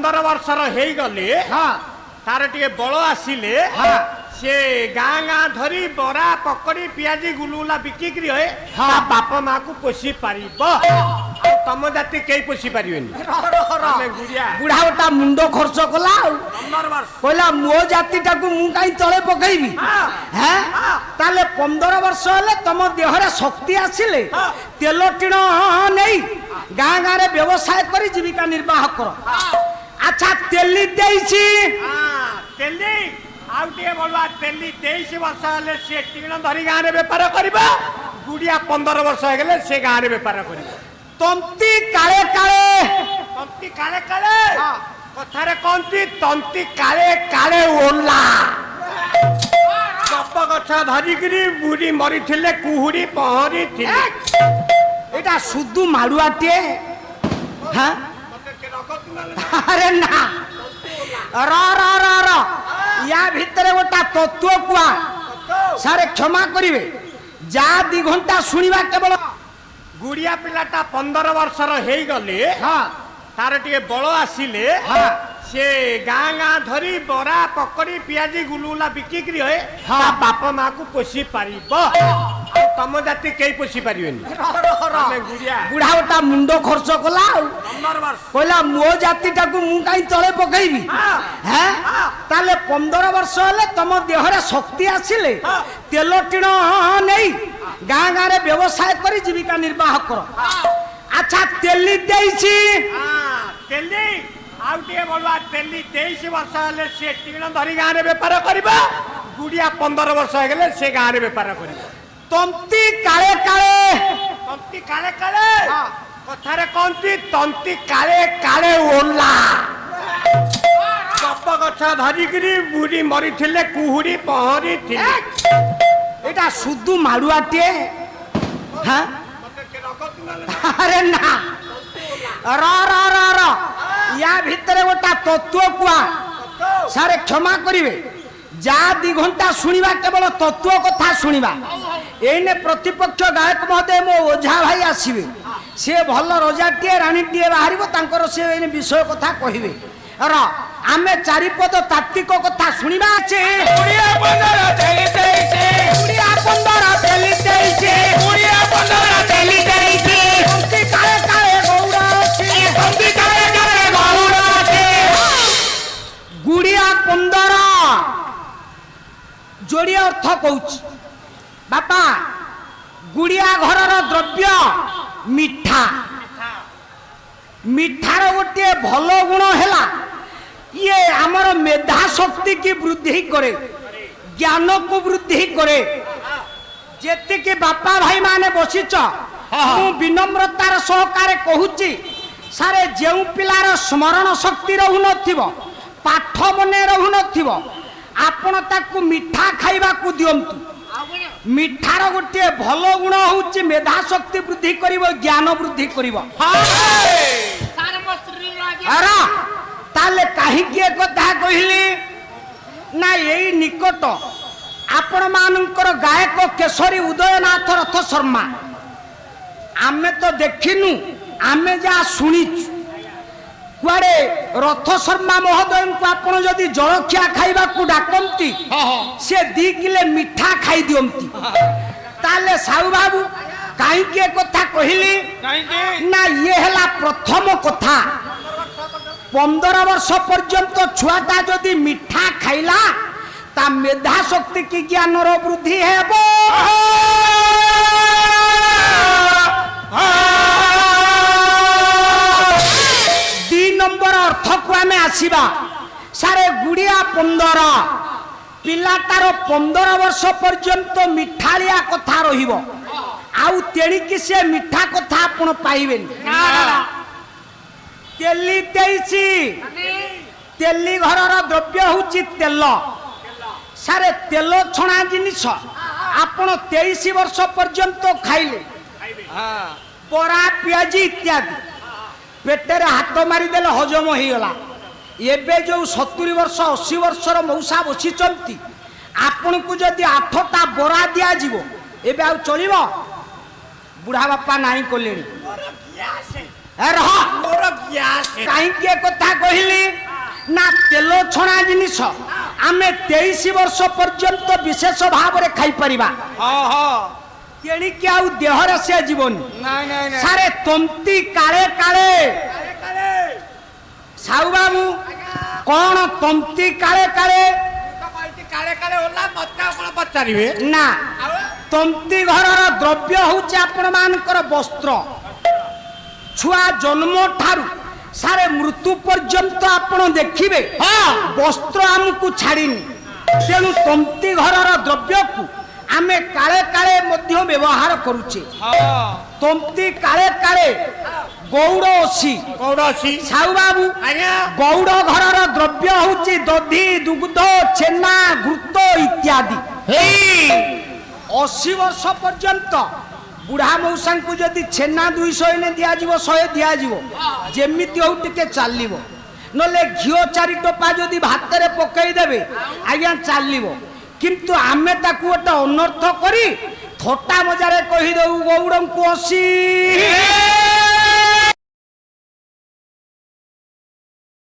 15 वर्षर हो गले तार टे बल आसिले से गाँ गाँ धरी बरा पकड़ी पियाजी गुलुला बिकिक्री हुए बाप माँ को पोषी पार तम जाति कई पोषी पारे बुढ़ा गोटा मुंड खर्च कला कहला मो जाति टाक मुझे तले पकईबी हैं ताले 15 वर्ष हेले तुम देहरे शक्ति आसिले तेल टीण नहीं गाँ गाँ रे व्यवसाय कर जीविका निर्वाह कर अच्छा तेली देइछि तेली आउ टे बोलवा तेली 23 वर्ष हेले से टीण धरी गाँ रे बेपार करबा गुड़िया 15 वर्ष हो गले से गाँ रे बेपार करबा तंती काले काले कथारे कहती तंती काले काले ओला गप गछ धरिकी बुढ़ी मरी कुहुड़ी पहरी एटा सुदु माड़ुआटे हाँ अरे ना र र र र या भितर गोटा तत्व कुआ सारे क्षमा करिवे जा 2 घंटा सुनिबा केवल गुड़िया पिलाटा 15 वर्षर हो गले तार टे बल आसिले से गाँ गाँ धरी बरा पकड़ी पियाजी गुलुला बिकिक्री हुए बाप माँ को पोषी पार तम जाति कई पोषी पारे बुढ़ा गोटा मुंड खर्च कला कहला मो जाति टाक मुझे तले पकईबी हैं ताले 15 वर्ष हेले तुम देहरे शक्ति आसिले तेल टीण नहीं गाँ गाँ रे व्यवसाय कर जीविका निर्वाह कर अच्छा तेली देइछि तेली आउ टे बोलवा तेली 23 वर्ष हेले से टीण धरी गाँ रे बेपार करबा गुड़िया 15 वर्ष हो गले से गाँ रे बेपार करबा तंती काले काले कथारे कहती तंती काले काले ओला गप गछ धरिकी बुढ़ी मरी कुहुड़ी पहरी एटा सुदु माड़ुआटे हाँ अरे ना र र र र या भितर गोटा तत्व कुआ सारे क्षमा करिवे जा 2 घंटा सुनिबा केवल तत्व कथा सुनिबा एने प्रतिपक्ष गायक महोदय मो ओझा भाई आसीबे से भल रजाटीए राणीटीए बाहरिबो तांकर से एने विषय कथा कहिबे र आमे 4 पद तात्विक कथा सुनिबा छे गुड़िया 15 तेली देइछे गुड़िया 15 तेली देइछे गुड़िया 15 तेली देइछे तंती काले काले गौरा छे तंती काले काले गौरा छे गुड़िया 15 जोड़ी अर्थ कहूँ बापा गुड़िया घरर द्रव्य मिठा मिठार गोटे भल गुण है ये आमर मेधा शक्ति की वृद्धि करे ज्ञान को वृद्धि करे जेति के बापा भाई माने बसिच मु विनम्रतार सहकारे कहूची सारे जेउ पिलार स्मरण शक्ति रहु नथिबो पाठ मने रहु नथिबो आपण ताकू मिठा खाइबा को दियंतु मिठार गोटे भल गुण होउची मेधा शक्ति वृद्धि करिवो ज्ञान वृद्धि करिवो अरे ताले काहे के कथा कहिली ना एई निकट आपण मानकर गायक केशरी उदयनाथ रथ शर्मा आमे तो देखिनु आमे जा सुनिचु कुआड़े रथ शर्मा महोदय को आपण जदि जलखिया खाइबा को डाकंती से 2 किलो मिठा खाई दियंती ताले साहू बाबू काई के कथा कहिली ना ये हला प्रथम कथा 15 वर्ष पर्यंत छुआटा जदि मिठा खाइला ता मेधा शक्ति की ज्ञान रो वृद्धि हेबो 2 नंबर अर्थ को आमे आसीबा सारे गुड़िया 15 पिलाटार 15 वर्ष पर्यंत मिठालिया कथा रहिबो आउ तेणिकी से मिठा कथा आपण पाइबेन तेली देइछि तेली घरर द्रव्य होउछि तेल सारे तेल छणा जिनिस आपण 23 वर्ष पर्यंत खाइले बरा पियाजी इत्यादि पेटेर हाथ मारिदेले हजम हो गला एबे जो 70 वर्ष 80 वर्षर मौसा बसिचंती आपण को जदि 8टा बरा दिया जीवो एबे आ चलिबो बुढ़ा बापा नाई कोलेनी ରହ ମୋର ଗ୍ୟାସ୍ କାହିଁକି ଏ କଥା କହିଲି ନା ତେଲ ଛଣା ଜିନିଷ ଆମେ 23 ବର୍ଷ ପର୍ଯ୍ୟନ୍ତ ବିଶେଷ ଭାବରେ ଖାଇପାରିବା ହଁ ହଁ ତେଣିକି ଆଉ ଦେହରେ ସେ ଯିବନି ନାଇଁ ନାଇଁ ନାଇଁ ସାରେ ତନ୍ତି କାଳେ କାଳେ ସାହୁ ବାବୁ କଣ ତନ୍ତି କାଳେ କାଳେ କାଳେ କାଳେ ଓଲା ମତେ ଆପଣ ପଚାରିବେ ନା ତନ୍ତି ଘରର ଦ୍ରବ୍ୟ ହଉଛି ଆପଣ ମାନଙ୍କର ବସ୍ତ୍ର ଛୁଆ ଜନ୍ମ ଠାରୁ ସାରେ ମୃତ୍ୟୁ ପର୍ଯ୍ୟନ୍ତ ଆପଣ ଦେଖିବେ ବସ୍ତ୍ର ଆମକୁ ଛାଡ଼ିନି ତେଣୁ ତନ୍ତି ଘରର ଦ୍ରବ୍ୟକୁ ଆମେ କାଳେ କାଳେ ମଧ୍ୟ ବ୍ୟବହାର କରୁଛେ ତନ୍ତି କାଳେ କାଳେ ଗୌଡ଼ ଅସି ସାହୁ ବାବୁ ଗୌଡ଼ ଘରର ଦ୍ରବ୍ୟ ହଉଛି ଦଧି ଦୁଗ୍ଧ ଛେନା ଘୃତ ଇତ୍ୟାଦି 80 ବର୍ଷ ପର୍ଯ୍ୟନ୍ତ ବୁଢା ମଉସାଙ୍କୁ ଯଦି ଛେନା 200 ଏନେ ଦିଆଯିବ 100 ଦିଆଯିବ ଯେମିତି ହଉ ଟିକେ ଚାଲିବ ନହେଲେ ଘିଅ 4 ଟୋପା ଯଦି ଭାତରେ ପକେଇଦେବେ ଆଜ୍ଞା ଚାଲିବ କିନ୍ତୁ ଆମେ ତାକୁ ଗୋଟେ ଅନର୍ଥ କରି ଥଟ୍ଟା ମଜାରେ କହିଦେଉ ଗୌଡ଼ଙ୍କୁ 80